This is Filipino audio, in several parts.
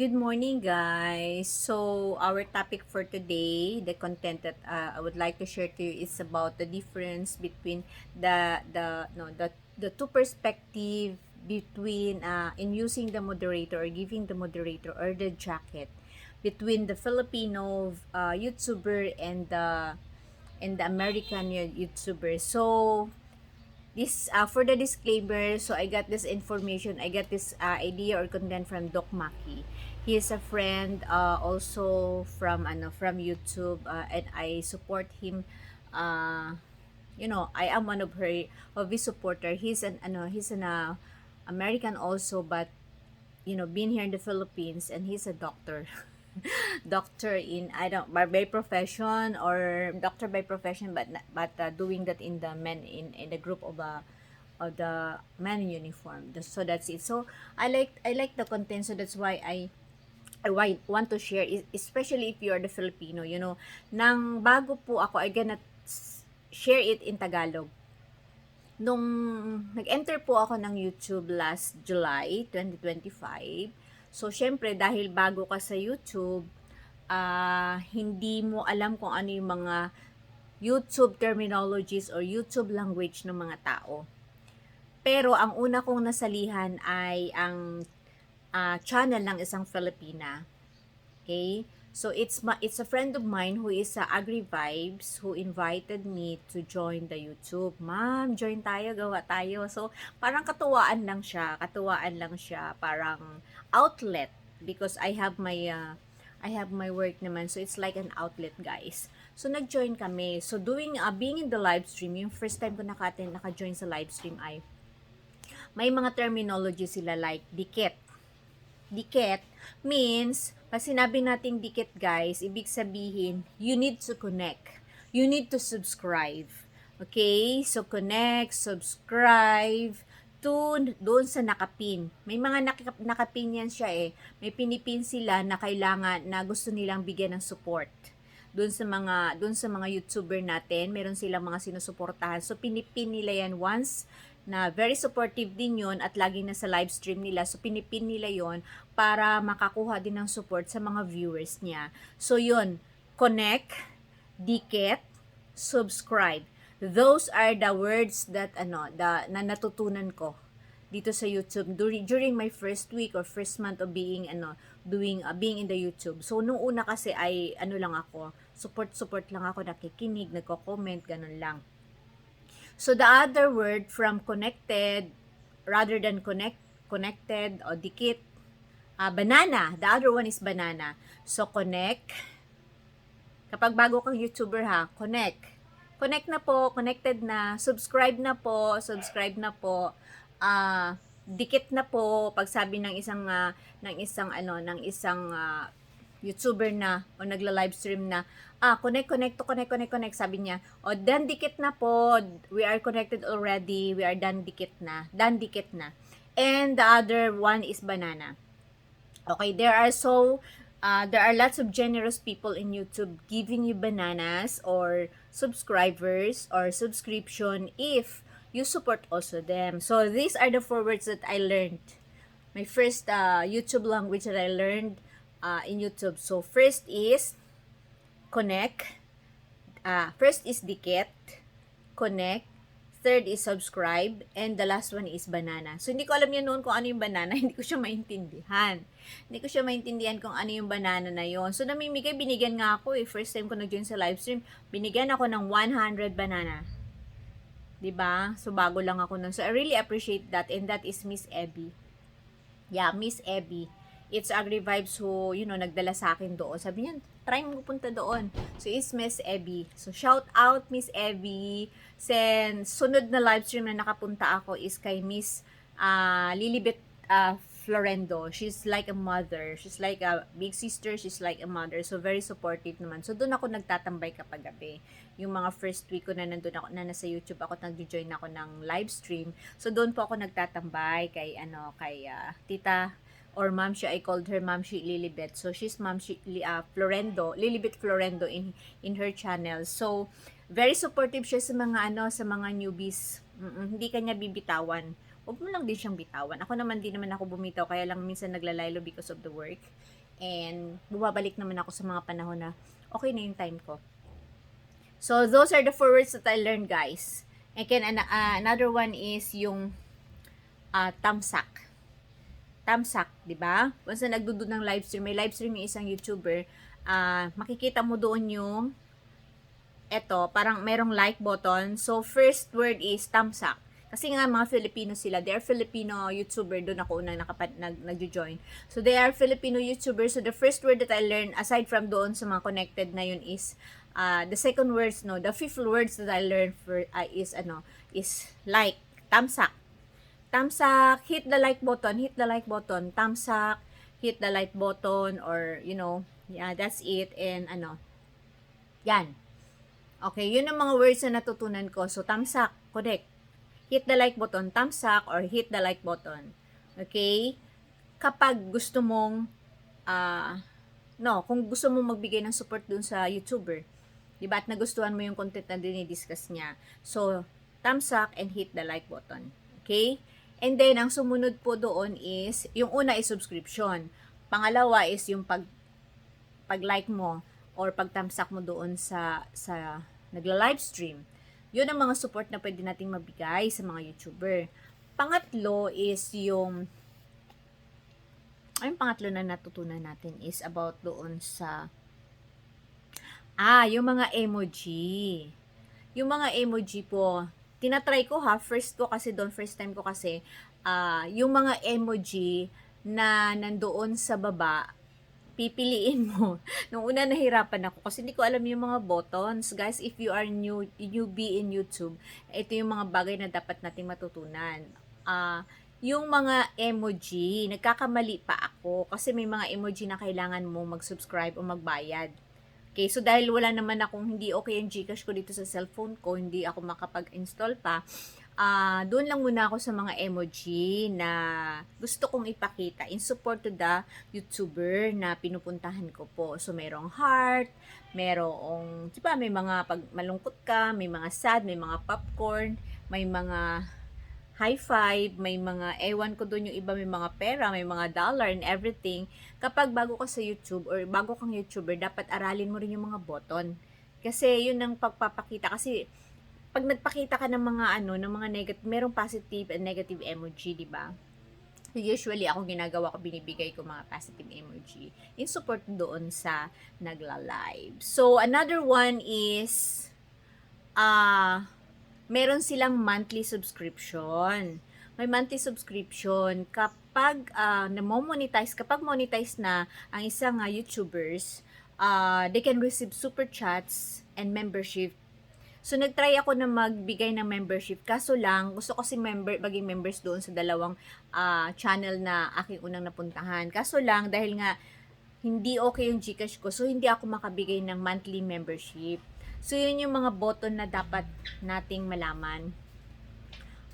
Good morning, guys. So, our topic for today, the content that I would like to share to you is about the difference between the two perspective between in using the moderator or giving the moderator or the jacket between the Filipino YouTuber and the American YouTuber. So, this for the disclaimer, so I got this information, I got this idea or content from Doc Maki. He is a friend also from YouTube, and I support him. I am one of his supporter. He's an American also, but been here in the Philippines, and he's a doctor. Doctor in, I don't, by profession, or doctor by profession, but doing that in the men in the group of the men in uniform. So that's it. So I like the content, so that's why I want to share, especially if you are the Filipino, nang bago po ako, I gonna share it in Tagalog. Nung nag-enter po ako ng YouTube last July 2025, so syempre dahil bago ka sa YouTube, hindi mo alam kung ano yung mga YouTube terminologies or YouTube language ng mga tao. Pero ang una kong nasalihan ay ang channel ng isang Filipina. Okay? So it's a friend of mine who is sa Agri Vibes who invited me to join the YouTube. Ma'am, join tayo, gawa tayo. So parang katuwaan lang siya, parang outlet because I have my work naman. So it's like an outlet, guys. So nag-join kami. So being in the live stream, yung first time ko naka-join sa live stream ay may mga terminology sila like dikit. Dikit means, pag sinabi nating dikit, guys, ibig sabihin, you need to connect. You need to subscribe. Okay? So, connect, subscribe, doon sa nakapin. May mga nakapin yan siya eh. May pinipin sila na kailangan, na gusto nilang bigyan ng support. Doon sa mga YouTuber natin, meron silang mga sinusuportahan. So, pinipin nila yan once na very supportive din yon at laging nasa live stream nila. So, pinipin nila yon para makakuha din ng support sa mga viewers niya. So, yun. Connect, dikit, subscribe. Those are the words that na natutunan ko dito sa YouTube during my first week or first month of being being in the YouTube. So nung una kasi ay lang ako, support lang ako, nakikinig, nagko-comment, ganun lang. So the other word from connected, rather than connected o dikit, banana. The other one is banana. So connect. Kapag bago kang YouTuber ha, connect. Connect na po, connected na, subscribe na po, dikit na po pag sabi ng isang YouTuber na o nagla-live stream na connect sabi niya, o done dikit na po, we are connected already, we are done dikit na. And the other one is banana. Okay, there are lots of generous people in YouTube giving you bananas or subscribers or subscription if you support also them. So these are the four words that I learned. My first YouTube language that I learned in YouTube. So first is connect. First is dikit, connect, third is subscribe, and the last one is banana. So, hindi ko alam yan noon kung ano yung banana. Hindi ko siya maintindihan. Kung ano yung banana na yon. So, binigyan nga ako eh. First time ko nag-join sa live stream, binigyan ako ng 100 banana. 'Di ba? So, bago lang ako nun. So, I really appreciate that. And that is Miss Abby. Yeah, Miss Abby. It's Agri Vibes who, nagdala sa akin doon. Sabi niya, try mo punta doon. So, it's Miss Abby. So, shout out Miss Abby. Then, sunod na live stream na nakapunta ako is kay Miss Lilibet Florendo. She's like a mother. She's like a big sister. She's like a mother. So, very supportive naman. So, doon ako nagtatambay kapag gabi. Yung mga first week ko na nandun ako, na nasa YouTube ako, nag-join ako ng live stream. So, doon po ako nagtatambay kay Tita or Ma'am Shi. I called her Ma'am Shi Lilibet. So, she's Ma'am Shi Florendo, Lilibet Florendo in her channel. So, very supportive siya sa mga newbies. Hindi kanya bibitawan. huwag mo lang din siyang bitawan. Ako naman, di naman ako bumitaw, kaya lang minsan naglalaylo because of the work. And bumabalik naman ako sa mga panahon na okay na yung time ko. So, those are the 4 words that I learned, guys. Again, another one is yung tamsak. Tamsak, di ba? Once na nagdudod ng live stream, may live stream yung isang YouTuber, makikita mo doon yung parang merong like button. So, first word is tamsak. Kasi nga, mga Filipino sila. They are Filipino YouTuber. Doon ako unang nag-join. So, they are Filipino YouTuber. So, the first word that I learned, aside from doon sa mga connected na yun is, the second words, no, the fifth words that I learned is like, tamsak. Tamsak, hit the like button, tamsak, hit the like button, or, yeah, that's it. And, yan. Okay, yun ang mga words na natutunan ko. So, tamsak, correct. Hit the like button, tamsak, or hit the like button. Okay? Kapag gusto mong, kung gusto mong magbigay ng support dun sa YouTuber, diba, at nagustuhan mo yung content na dinidiscuss niya. So, tamsak and hit the like button. Okay? And then, ang sumunod po doon is, yung una is subscription. Pangalawa is yung pag-like mo or pagtamsak mo doon sa nagla-live stream. Yun ang mga support na pwede nating mabigay sa mga YouTuber. Pangatlo is yung pangatlo na natutunan natin is about doon sa yung mga emoji. Yung mga emoji po, tinatry ko first time ko kasi, yung mga emoji na nandoon sa baba, pipiliin mo. Nung una nahirapan ako kasi hindi ko alam yung mga buttons. Guys, if you are newbie in YouTube, ito yung mga bagay na dapat nating matutunan. Yung mga emoji, nagkakamali pa ako kasi may mga emoji na kailangan mo mag-subscribe o magbayad. Okay, so dahil wala naman akong hindi okay yung Gcash ko dito sa cellphone ko, hindi ako makapag-install pa, doon lang muna ako sa mga emoji na gusto kong ipakita in support to the YouTuber na pinupuntahan ko po. So, merong heart, merong, diba, may mga pag malungkot ka, may mga sad, may mga popcorn, may mga high five, may mga, ewan ko doon yung iba, may mga pera, may mga dollar and everything. Kapag bago ka sa YouTube or bago kang YouTuber, dapat aralin mo rin yung mga button. Kasi yun ang pagpapakita. Kasi pag nagpakita ka ng mga ng mga negative, merong positive and negative emoji, di ba? So, usually ako ginagawa ko, binibigay ko mga positive emoji in support doon sa nagla-live. So, another one is meron silang monthly subscription. May monthly subscription kapag kapag monetize na ang isang YouTubers, they can receive super chats and membership. So, nagtry ako na magbigay ng membership. Kaso lang, gusto ko maging members doon sa dalawang channel na aking unang napuntahan. Kaso lang, dahil nga hindi okay yung Gcash ko, so hindi ako makabigay ng monthly membership. So, yun yung mga button na dapat nating malaman.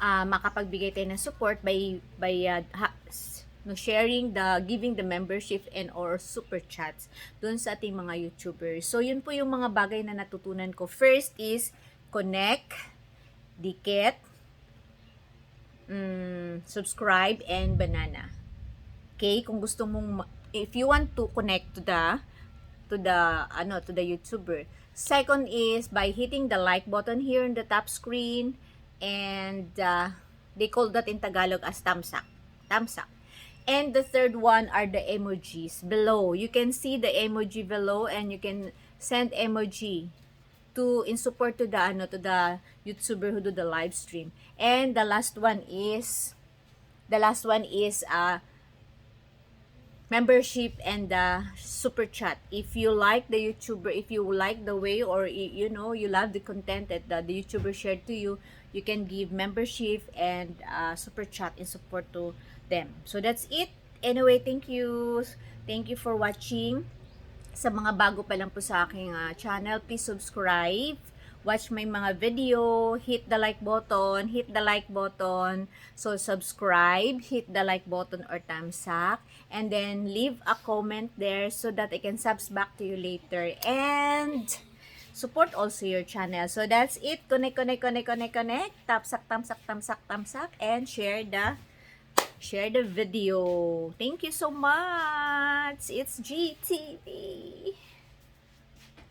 Makapagbigay tayo ng support by giving the membership and or super chats doon sa ating mga YouTubers. So, yun po yung mga bagay na natutunan ko. First is connect, dikit, subscribe, and banana. Okay? Kung gusto mong, if you want to connect to the YouTuber. Second is by hitting the like button here in the top screen, and they call that in Tagalog as tamsak. Tamsak. And the third one are the emojis below. You can see the emoji below and you can send emoji in support to the YouTuber who do the live stream. And the last one is membership and the super chat. If you like the YouTuber, if you like the way, or you love the content that the YouTuber shared to you, you can give membership and super chat in support to them. So that's it. Anyway, thank you for watching. Sa mga bago pa lang po sa aking channel, please subscribe, watch my mga video, hit the like button. So, subscribe, hit the like button or thumbs up, and then leave a comment there so that I can subs back to you later. And support also your channel. So that's it. Connect, connect, connect, connect, connect. Tamsak, tamsak, tamsak, tamsak, and share the video. Thank you so much. It's GTV.